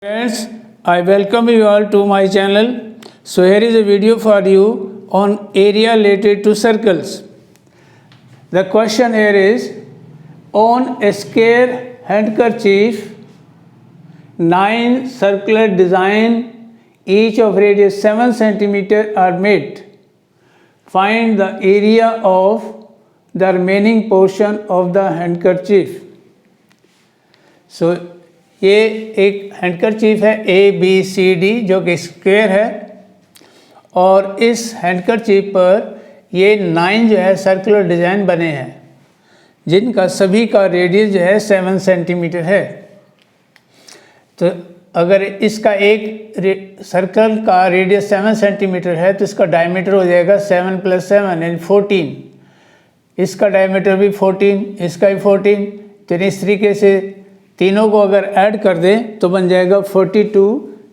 Friends, I welcome you all to my channel. So here is a video for you on area related to circles. The question here is, on a square handkerchief, 9 circular design each of radius 7 cm are made. Find the area of the remaining portion of the handkerchief. So ये एक handkerchief है ABCD जो कि square है और इस handkerchief पर ये 9 जो है सर्कुलर डिज़ाइन बने हैं जिनका सभी का रेडियस जो है 7 सेंटीमीटर है। तो अगर इसका एक सर्कल का रेडियस 7 सेंटीमीटर है तो इसका डायमीटर हो जाएगा 7 + 7 यानी 14। इसका डायमीटर भी 14, इसका भी 14। तो इस तरीके से तीनों को अगर ऐड कर दें तो बन जाएगा 42।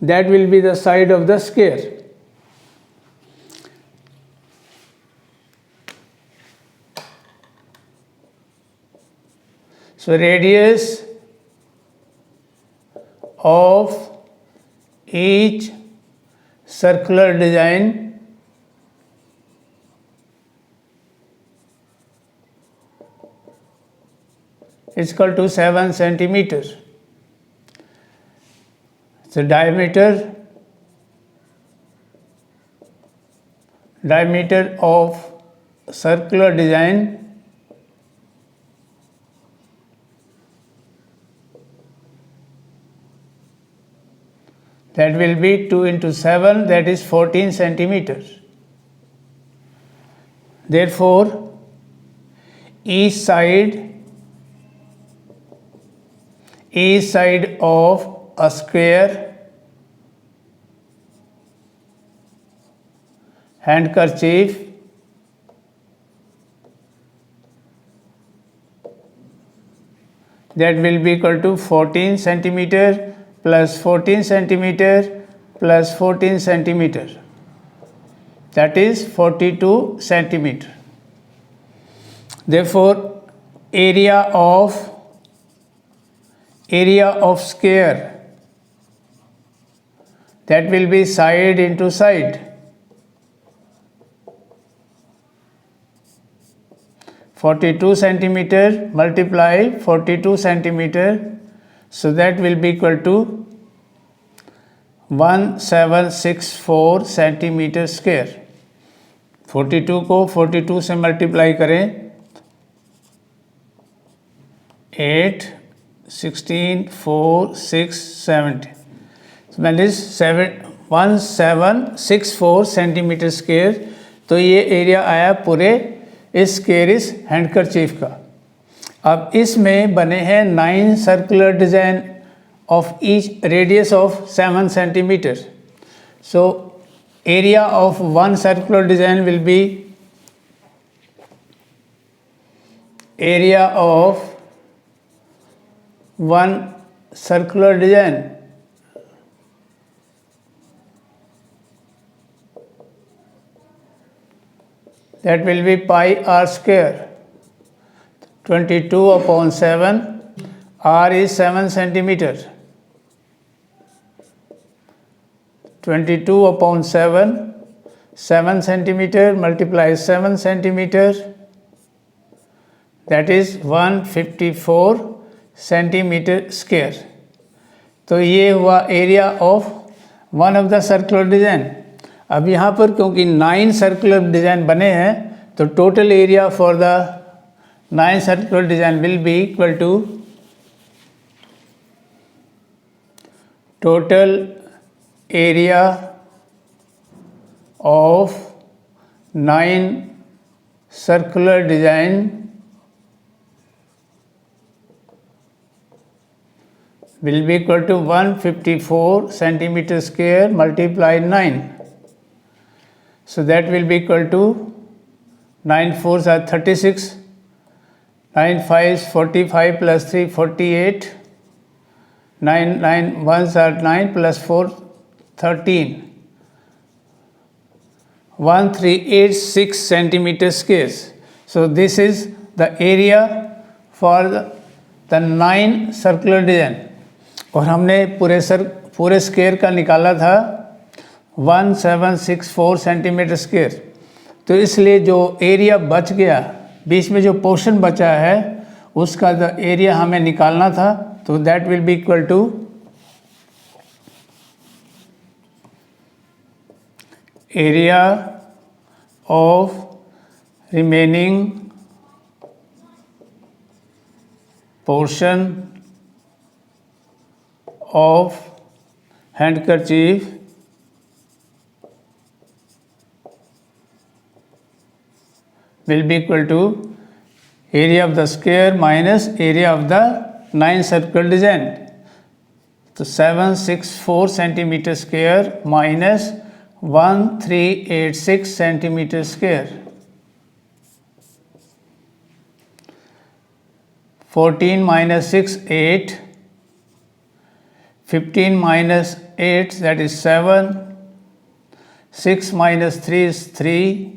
That will be the side of the square. So radius of each circular design is equal to 7 centimeters. So diameter of circular design that will be 2 × 7, that is 14 centimeters. Therefore, each side of a square handkerchief that will be equal to 14 centimeter plus 14 centimeter plus 14 centimeter, that is 42 centimeter. Therefore, area of square that will be side into side. 42 centimeter multiply 42 centimeter, so that will be equal to 1764 centimeter square. 42 को 42 से multiply करें 8 16 4 6 70, that is 1764 centimetre square. तो ये area आया पूरे इस square इस handkerchief का। अब इसमें बने हैं 9 circular design of each radius of 7 centimetre. So area of 1 circular design will B area of 1 circular design that will be pi r square, 22/7, r is 7 centimeter, 22/7, 7 centimeter multiply 7 centimeter, that is 154 centimetre square. तो ये हुआ area of 1 of the circular design. अब यहाँ पर क्योंकि 9 circular design बने हैं तो total area for the 9 circular design will be equal to total area of 9 circular design will be equal to 154 centimeter square multiply 9. So that will be equal to 9 4s are 36, 9 5s 45 plus 3 48, 9 9 1s are 9 plus 4 13, 1386 centimeter squares. So this is the area for the 9 circular design. और हमने पूरे square का निकाला था 1764 centimetre square. तो इसलिए जो area बच गया, बीच में जो पोर्शन बचा है उसका द एरिया हमें निकालना था, तो that will be equal to area of remaining portion of handkerchief will be equal to area of the square minus area of the 9 circle design. तो 764 centimetre square minus 1386 centimetre square, 14 minus 6 8, 15 minus 8 that is 7, 6 minus 3 is 3,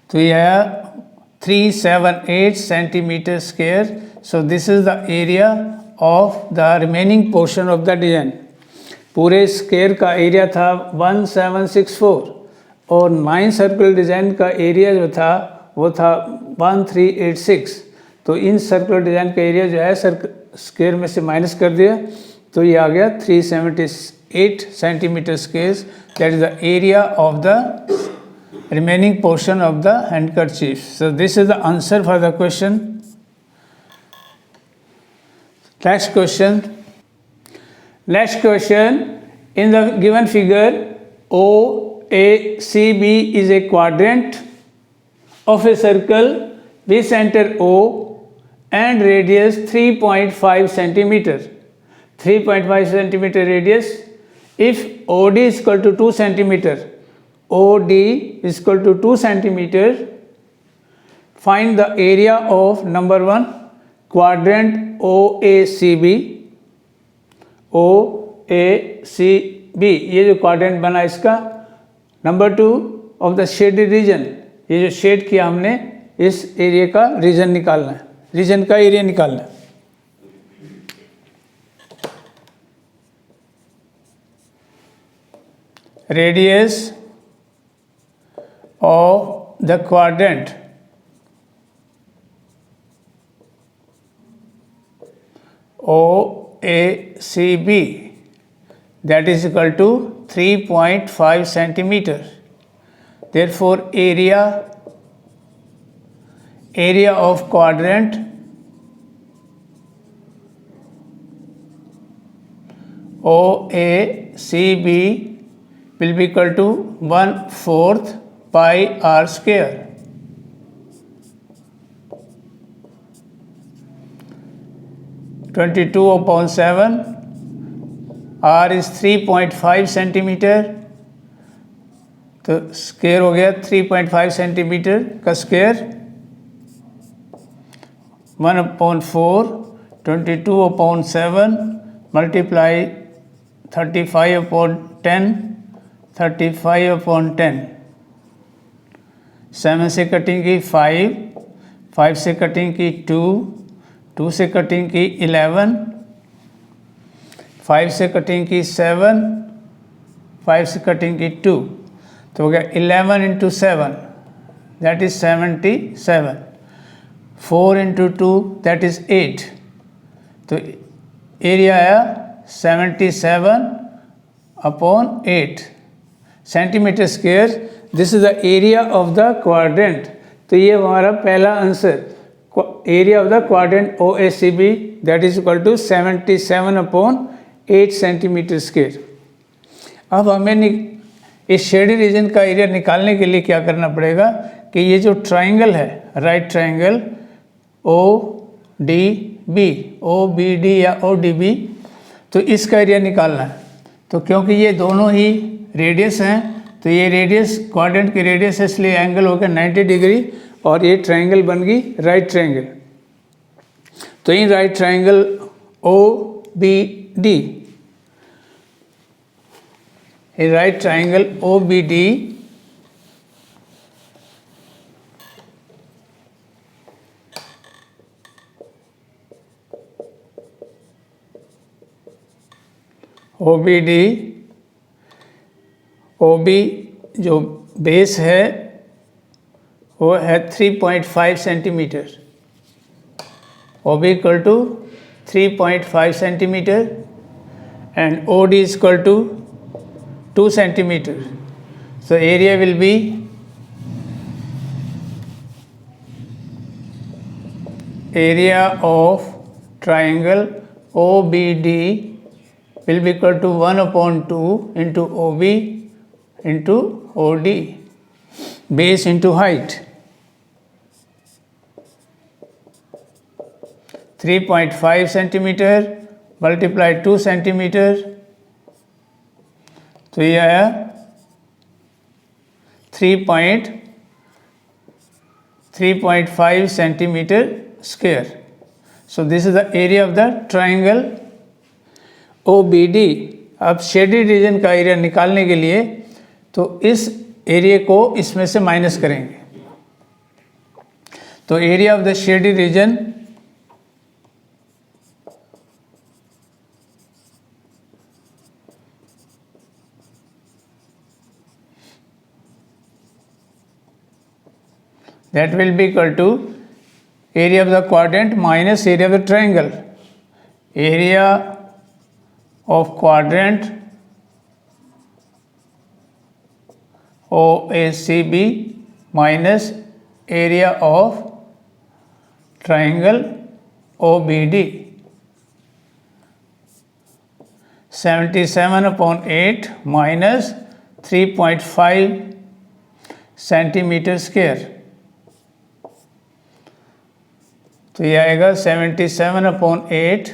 तो यह 378 centimetre square. So this is the area of the remaining portion of the design. पूरे square का area था 1764 और 9 circular design का area जो था वो था 1386. तो इन सर्कुलर डिज़ाइन का एरिया जो है स्क्वायर में से माइनस कर दिया तो ये आ गया 378 centimetre square. That is the area of the remaining portion of the handkerchief. So this is the answer for the question. Next question. Next question. In the given figure, OACB is a quadrant of a circle with center O and radius 3.5 centimeter. 3.5 centimeter radius. If OD is equal to 2 centimeter, OD is equal to 2 centimeter. Find the area of number 1 quadrant OACB. OACB ये जो quadrant बना इसका. Number 2 of the shaded region, ये जो shade किया हमने इस area का रीजन निकालना है, रीजन का एरिया निकालना है. Radius of the quadrant OACB that is equal to 3.5 centimeter. Therefore area of quadrant OACB will be equal to 1/4 pi r square. (22 upon 7). R is 3.5 centimetre, तो स्क्वायर हो गया 3.5 centimetre का square. 1/4, 22 upon 7 multiply 35 upon 10, 35 upon 10. 7 से cutting की 5, 5 से cutting की 2, 2 से cutting की 11, 5 से कटिंग की 7, 5 से कटिंग की 2, तो हो गया 11 into 7 that is 77. 4 into 2 that is 8. तो एरिया आया 77 upon 8 centimetre square. This is the area of the quadrant. तो ये हमारा पहला answer, area of the quadrant OACB that is equal to 77 upon 8 centimetre square. अब हमें इस शेडी रीजन का एरिया निकालने के लिए क्या करना पड़ेगा कि ये जो ट्राइंगल है, राइट ट्राइंगल ODB, OBD या ODB, तो इसका एरिया निकालना है. तो क्योंकि ये दोनों ही रेडियस हैं तो ये रेडियस क्वाड्रेंट की रेडियस है, इसलिए एंगल हो गया 90 डिग्री और ये ट्राइंगल बन गई राइट ट्राइंगल. तो इन राइट ट्राइंगल OBD, ये right triangle OBD OBD, OB जो बेस है वो है 3.5 centimetre, OB equal to 3.5 centimetre and OD is equal to 2 centimeter. So area will be area of triangle OBD will be equal to 1/2 into OB into OD, base into height. 3.5 centimeter multiply 2 centimetre, तो ये आया 3.5 centimetre square. So this is the area of the triangle OBD. अब shaded region का area निकालने के लिए तो इस एरिया को इसमें से माइनस करेंगे. तो area of the shaded region that will be equal to area of the quadrant minus area of the triangle. Area of quadrant OACB minus area of triangle OBD. 77/8 minus 3.5 centimetre square. तो ये आएगा 77/8.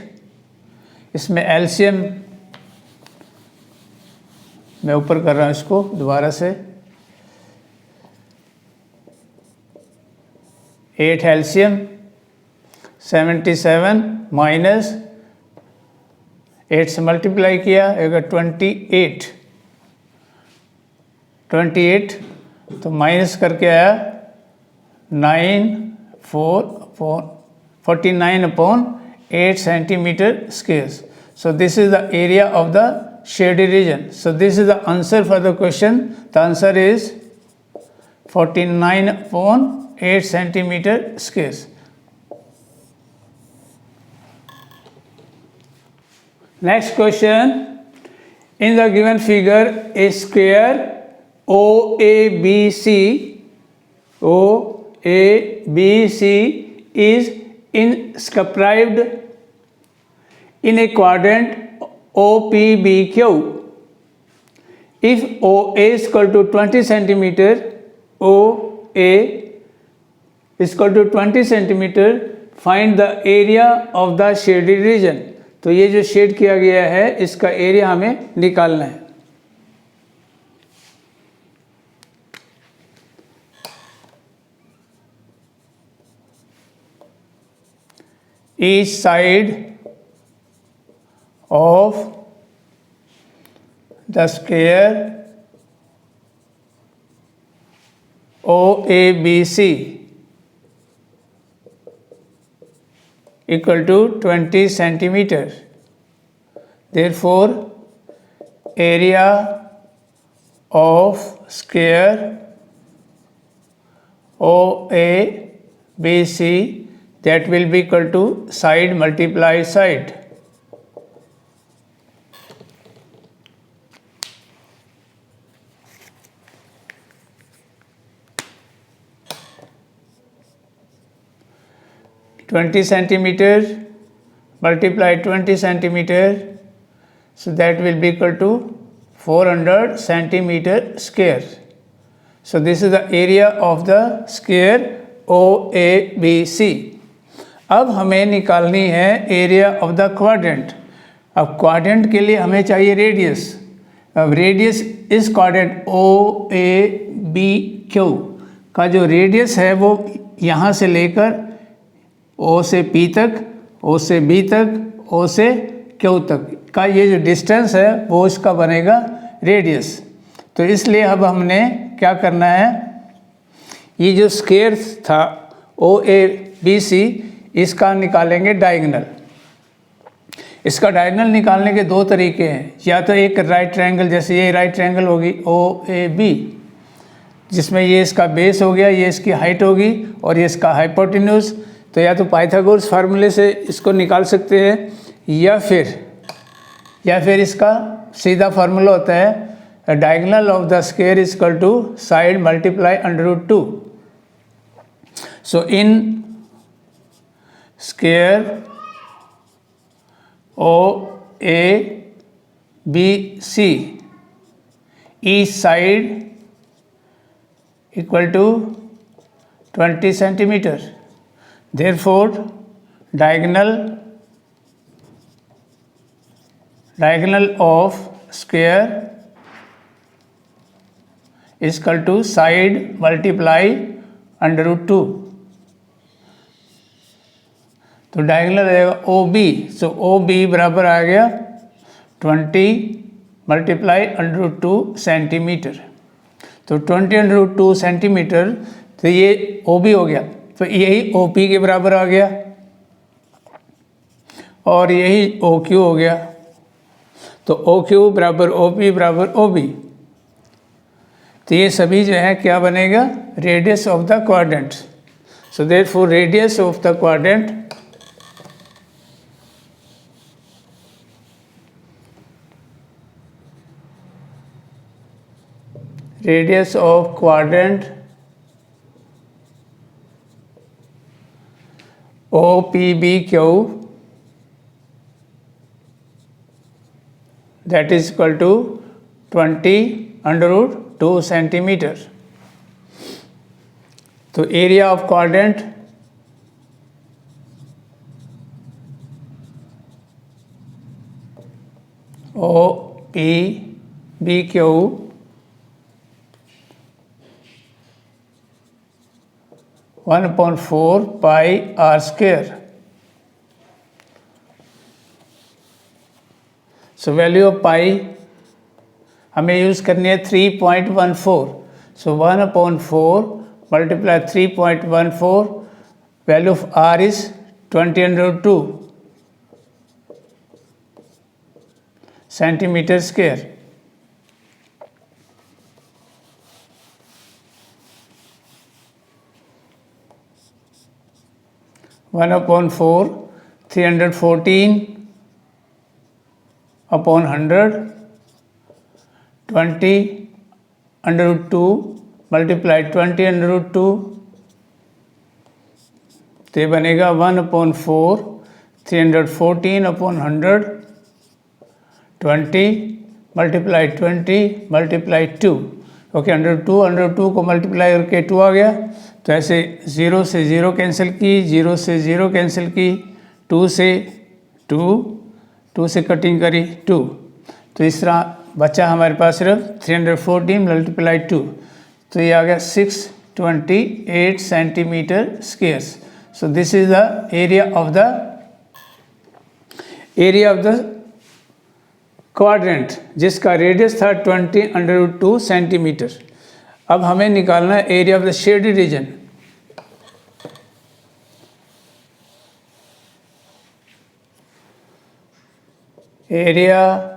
इसमें LCM मैं ऊपर कर रहा हूँ इसको दोबारा से. 8 एलसीएम 77 माइनस 8 से मल्टीप्लाई किया आएगा 28 तो माइनस करके आया 49/8 centimeter squares. So this is the area of the shaded region. So this is the answer for the question. The answer is 49/8 centimeter squares. Next question. In the given figure, a square OABC is inscribed in a quadrant OPBQ. If OA is equal to 20 centimeter, OA is equal to 20 centimeter, find the area of the shaded region. तो ये जो shade किया गया है इसका area हमें निकालना है. Each side of the square OABC equal to 20 centimeter. Therefore, area of square OABC that will be equal to side multiply side. (20 centimeter multiply 20 centimeter), so that will be equal to 400 centimeter square. So this is the area of the square OABC. अब हमें निकालनी है area of the quadrant. अब quadrant के लिए हमें चाहिए radius. अब रेडियस इस क्वाड्रेंट OABQ का जो रेडियस है वो यहाँ से लेकर O से P तक, O से B तक, O से Q तक का ये जो डिस्टेंस है वो इसका बनेगा रेडियस. तो इसलिए अब हमने क्या करना है, ये जो स्क्वायर था OABC इसका निकालेंगे डायगोनल. इसका डायगोनल निकालने के दो तरीके हैं, या तो एक राइट ट्रायंगल, जैसे ये राइट ट्रायंगल होगी OAB, जिसमें ये इसका बेस हो गया, ये इसकी हाइट होगी और ये इसका हाइपोटेन्यूज। तो या तो पाइथागोरस फार्मूले से इसको निकाल सकते हैं, या फिर इसका सीधा फार्मूला होता है diagonal of the square is equal to side multiply √2। So in square OABC each side equal to 20 centimeter. Therefore, diagonal of square is equal to side multiply √2. तो डायगोनल रहेगा OB, सो OB बराबर आ गया 20 multiply √2 centimetre. तो 20 √2 centimetre, तो ये OB हो गया, तो यही OP के बराबर आ गया और यही OQ हो गया। तो OQ बराबर OP बराबर OB। तो ये सभी जो है क्या बनेगा, radius of the quadrant. So therefore radius of the quadrant OPBQ that is equal to 20 √2 centimetre. तो area of quadrant OPBQ 1/4 pi r square. So value of pi हमें यूज़ करनी है 3.14। So 1/4 multiply 3.14, value of r is 20 √2 centimetre square. One upon 4 314 upon 100 20 √2 multiply 20 √2, तो ये बनेगा 1/4 314 upon 100 20 multiply 20 multiply 2। Okay, 102 को multiply करके 2 आ गया। तो ऐसे 0 से 0 कैंसिल की, 0 से 0 कैंसिल की, 2 से 2 से कटिंग करी 2। तो इस तरह बचा हमारे पास सिर्फ 314 मल्टीप्लाई 2, तो ये आ गया 628 centimetre squares. So this is the area of the quadrant जिसका रेडियस था 20 √2 सेंटीमीटर। अब हमें निकालना है area of the shaded region. Area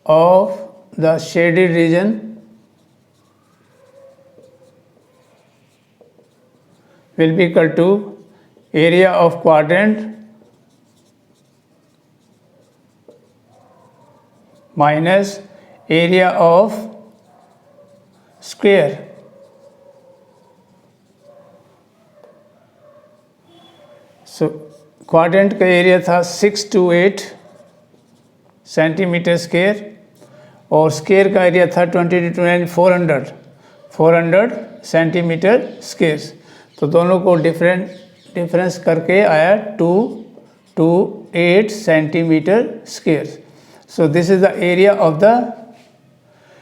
of the shaded region will be equal to area of quadrant minus area of square। So quadrant का area था 628 centimetre square और square का एरिया था 400 सेंटीमीटर स्क्वायर। तो दोनों को डिफरेंस करके आया 228 centimetre square. So this is the area of the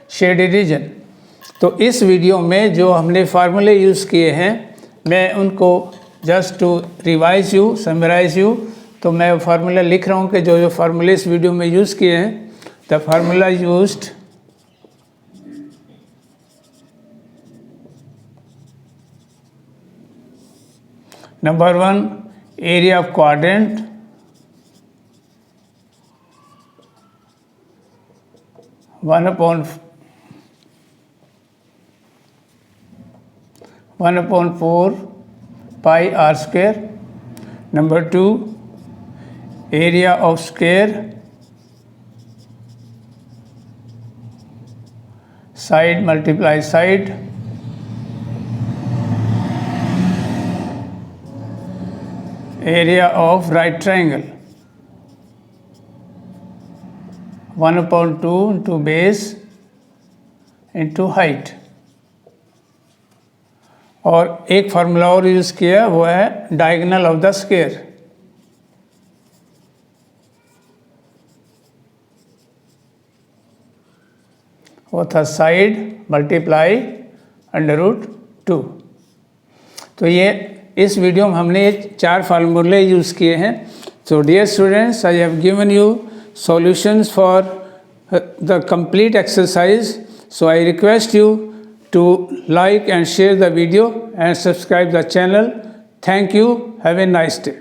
shaded region. तो इस वीडियो में जो हमने फार्मूले यूज़ किए हैं, मैं उनको just to revise you, summarize you, तो मैं फार्मूला लिख रहा हूँ कि जो जो फार्मूले इस वीडियो में यूज़ किए हैं, the formula used number 1 area of quadrant 1/4 pi r square. Number 2, area of square, side multiply side, area of right triangle, 1/2 into base into height. और एक फार्मूला और यूज़ किया, वो है डायगोनल ऑफ द स्क्वायर. वो था side multiply √2. तो ये इस वीडियो में हमने ये 4 फार्मूले यूज़ किए हैं. So dear students, I have given you solutions for the complete exercise. So I request you to like and share the video and subscribe the channel. Thank you. Have a nice day.